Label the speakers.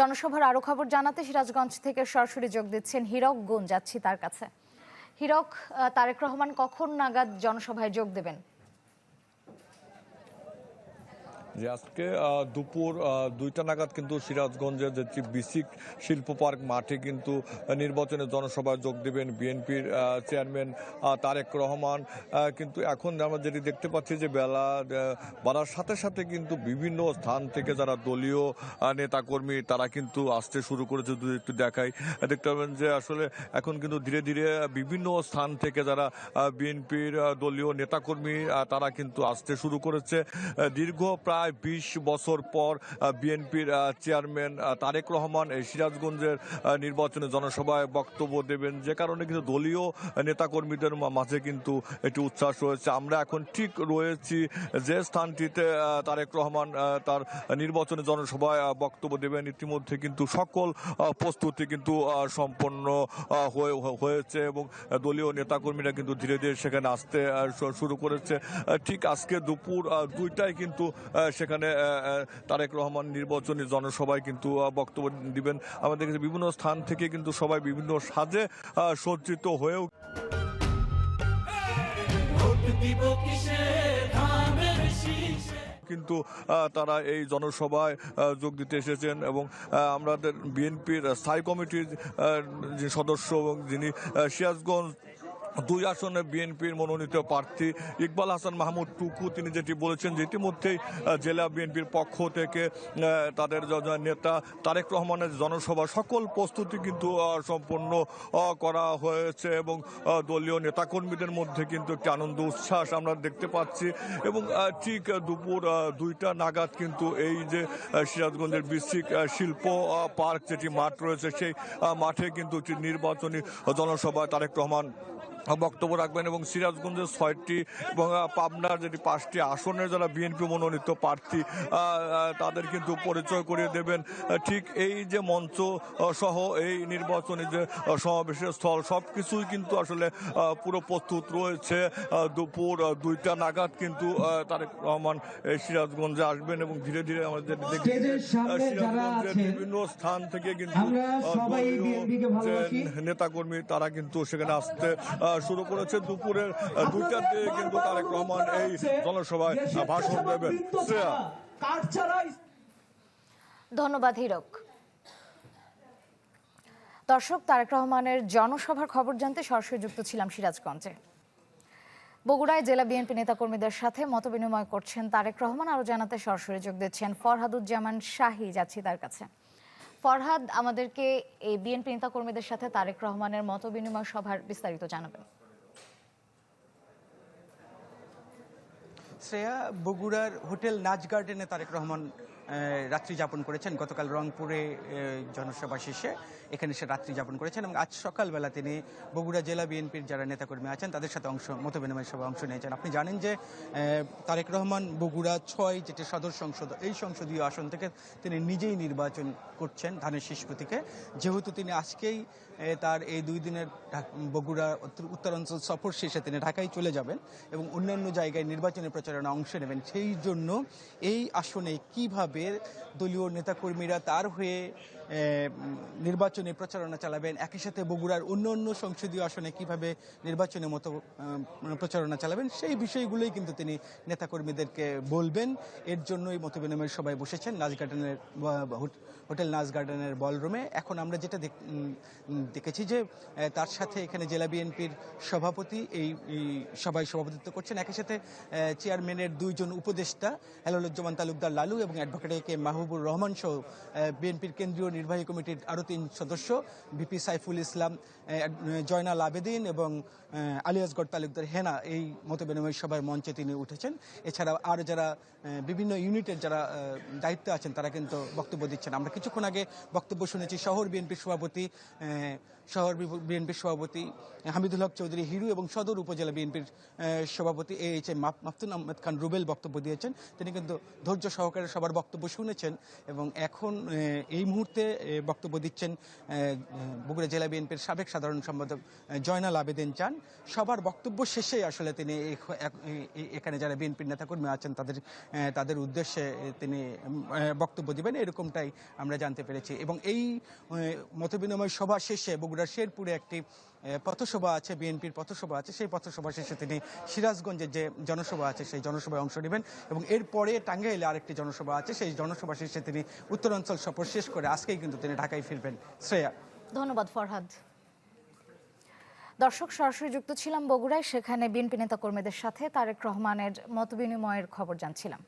Speaker 1: জনসভার আরো খবর জানাতে সিরাজগঞ্জ থেকে সরাসরি যোগ দিচ্ছেন হীরক গুণ, যাচ্ছি তার কাছে। হীরক, তারেক রহমান কখন নাগাদ জনসভায় যোগ দেবেন?
Speaker 2: যে আজকে দুপুর 2টা নাগাদ কিন্তু সিরাজগঞ্জের যে বিসিক শিল্প পার্ক মাঠে কিন্তু নির্বাচনে জনসভায় যোগ দেবেন বিএনপির চেয়ারম্যান তারেক রহমান। কিন্তু এখন আমরা যেটি দেখতে পাচ্ছি যে বেলা বাড়ার সাথে সাথে কিন্তু বিভিন্ন স্থান থেকে যারা দলীয় নেতাকর্মী তারা কিন্তু আসতে শুরু করেছে। যদি একটু দেখাই, দেখতে পাবেন যে আসলে এখন কিন্তু ধীরে ধীরে বিভিন্ন স্থান থেকে যারা বিএনপির দলীয় নেতাকর্মী তারা কিন্তু আসতে শুরু করেছে। দীর্ঘ প্রায় 20 বছর পর বিএনপির চেয়ারম্যান তারেক রহমান এই সিরাজগঞ্জের নির্বাচনে জনসভায় বক্তব্য দেবেন, যে কারণে কিন্তু দলীয় নেতাকর্মীদের মাঝে কিন্তু একটি উচ্ছ্বাস রয়েছে। আমরা এখন ঠিক রয়েছি যে স্থানটিতে তারেক রহমান তার নির্বাচনে জনসভায় বক্তব্য দেবেন। ইতিমধ্যে কিন্তু সকল প্রস্তুতি কিন্তু সম্পন্ন হয়েছে এবং দলীয় নেতাকর্মীরা কিন্তু ধীরে ধীরে সেখানে আসতে শুরু করেছে। ঠিক আজকে দুপুর 2টায় কিন্তু সেখানে তারেক রহমান নির্বাচনী জনসভায় কিন্তু বক্তব্য দিবেন। আমাদের কাছে বিভিন্ন স্থান থেকে কিন্তু সবাই বিভিন্ন সাজে সজ্জিত হয়েও কিন্তু তারা এই জনসভায় যোগ দিতে এসেছেন এবং আমাদের বিএনপির স্থায়ী কমিটির যে সদস্য এবং যিনি সিরাজগঞ্জ 2 আসনে বিএনপির মনোনীত প্রার্থী ইকবাল হাসান মাহমুদ টুকু, তিনি যেটি বলেছেন যে ইতিমধ্যেই জেলা বিএনপির পক্ষ থেকে তাদের নেতা তারেক রহমানের জনসভা সকল প্রস্তুতি কিন্তু সম্পন্ন করা হয়েছে এবং দলীয় নেতাকর্মীদের মধ্যে কিন্তু একটি আনন্দ উচ্ছ্বাস আমরা দেখতে পাচ্ছি। এবং ঠিক দুপুর 2টা নাগাদ কিন্তু এই যে সিরাজগঞ্জের বিসিক শিল্প পার্ক যেটি মাঠ রয়েছে, সেই মাঠে কিন্তু নির্বাচনী জনসভায় তারেক রহমান বক্তব্য রাখবেন এবং সিরাজগঞ্জের 6টি এবং পাবনার যেটি 5টি আসনের যারা বিএনপি মনোনীত প্রার্থী তাদের কিন্তু পরিচয় করিয়ে দেবেন। ঠিক এই যে মঞ্চ সহ এই নির্বাচনী যে সমাবেশের স্থল সবকিছুই কিন্তু আসলে পুরো প্রস্তুত রয়েছে। দুপুর 2টা নাগাদ কিন্তু তারেক রহমান সিরাজগঞ্জে আসবেন এবং ধীরে ধীরে আমাদের সিরাজগঞ্জের বিভিন্ন স্থান থেকে কিন্তু নেতাকর্মী তারা কিন্তু সেখানে আসতে শুরু করেছে। দুপুরের 2টাতে কিন্তু তারেক রহমান এই জনসভায় ভাষণ দেবেন।
Speaker 1: ধন্যবাদ হীরক। দর্শক, তারেক রহমানের জনসভার খবর জানতে সরাসরি যুক্ত ছিলাম সিরাজগঞ্জে। বগুড়ায় জেলা বিএনপি নেতাকর্মীদের সাথে মতবিনিময় করছেন তারেক রহমান। আরো জানাতে সরাসরি যোগ দিচ্ছেন ফরহাদুজ্জামান শাহী, যাচ্ছি তার কাছে। ফরহাদ, আমাদেরকে এই বিএনপি নেতাকর্মীদের সাথে তারেক রহমানের মতবিনিময় সভার বিস্তারিত জানাবেন।
Speaker 3: শ্রেয়া, বগুড়ার হোটেল নাচ গার্ডেনে তারেক রহমান রাত্রি যাপন করেছেন। গতকাল রংপুরে জনসভা শেষে এখানে সে রাত্রি যাপন করেছেন এবং আজ সকালবেলা তিনি বগুড়া জেলা বিএনপির যারা নেতাকর্মী আছেন তাদের সাথে মতবিনিময় সভায় অংশ নিয়েছেন। আপনি জানেন যে তারেক রহমান বগুড়া 6 যেটি সদর সংসদ, এই সংসদীয় আসন থেকে তিনি নিজেই নির্বাচন করছেন ধানের শীষ প্রতীকে। যেহেতু তিনি আজকেই তার এই 2 দিনের বগুড়া উত্তরাঞ্চল সফর শেষে তিনি ঢাকায় চলে যাবেন এবং অন্যান্য জায়গায় নির্বাচনী প্রচারণা অংশ নেবেন, সেই জন্য এই আসনে কিভাবে দলীয় নেতাকর্মীরা তার হয়ে নির্বাচনী প্রচারণা চালাবেন, একই সাথে বগুড়ার অন্য সংসদীয় আসনে কিভাবে নির্বাচনী মতো প্রচারণা চালাবেন, সেই বিষয়গুলোই কিন্তু তিনি নেতাকর্মীদেরকে বলবেন। এর জন্যই মতবিনিময় সভায় বসেছেন নাচ গার্ডেনের হোটেল নাচ গার্ডেনের বলরুমে। এখন আমরা যেটা দেখেছি যে তার সাথে এখানে জেলা বিএনপির সভাপতি এই সভায় সভাপতিত্ব করছেন, একই সাথে চেয়ারম্যানের 2 জন উপদেষ্টা হেলালুজ্জামান তালুকদার লালু এবং অ্যাডভোকেট কে মাহবুবুর রহমান সহ বিএনপির কেন্দ্রীয় নির্বাহী কমিটির আরও 3 সদস্য ভিপি সাইফুল ইসলাম, জয়নাল আবেদিন এবং আলিয়াসগড় তালুকদার হেনা এই মতবিনিময় সভার মঞ্চে তিনি উঠেছেন। এছাড়া আর যারা বিভিন্ন ইউনিটের যারা দায়িত্বে আছেন তারা কিন্তু বক্তব্য দিচ্ছেন। আমরা কিছুক্ষণ আগে বক্তব্য শুনেছি শহর বিএনপির সভাপতি হামিদুল হক চৌধুরী হিরু এবং সদর উপজেলা বিএনপির সভাপতি AHM মাফতুন আহমেদ খান রুবেল বক্তব্য দিয়েছেন। তিনি কিন্তু ধৈর্য সহকারে সবার বক্তব্য শুনেছেন এবং এখন এই মুহূর্তে বক্তব্য দিচ্ছেন বগুড়া জেলা বিএনপির সাবেক সাধারণ সম্পাদক জয়নাল আবেদিন চান। সবার বক্তব্য শেষে আসলে তিনি এখানে যারা বিএনপির নেতাকর্মী আছেন তাদের উদ্দেশ্যে তিনি বক্তব্য দিবেন, এরকমটাই আমরা জানতে পেরেছি। এবং এই মতবিনিময় সভা শেষে বগুড়ার শেরপুরে একটি পথসভা আছে, বিএনপির পথসভা আছে, সেই পথসভা শেষে তিনি সিরাজগঞ্জের যে জনসভা আছে সেই জনসভায় অংশ নেবেন এবং এরপরে টাঙ্গাইলে আরেকটি জনসভা আছে, সেই জনসভা শেষে তিনি উত্তরাঞ্চল সফর শেষ করে আজকেই কিন্তু তিনি ঢাকায় ফিরবেন। শ্রেয়া।
Speaker 1: ধন্যবাদ ফরহাদ। দর্শক, সরাসরি যুক্ত ছিলাম বগুড়ায়, সেখানে বিএনপি নেতাকর্মীদের সাথে তারেক রহমানের মতবিনিময়ের খবর জানছিলাম।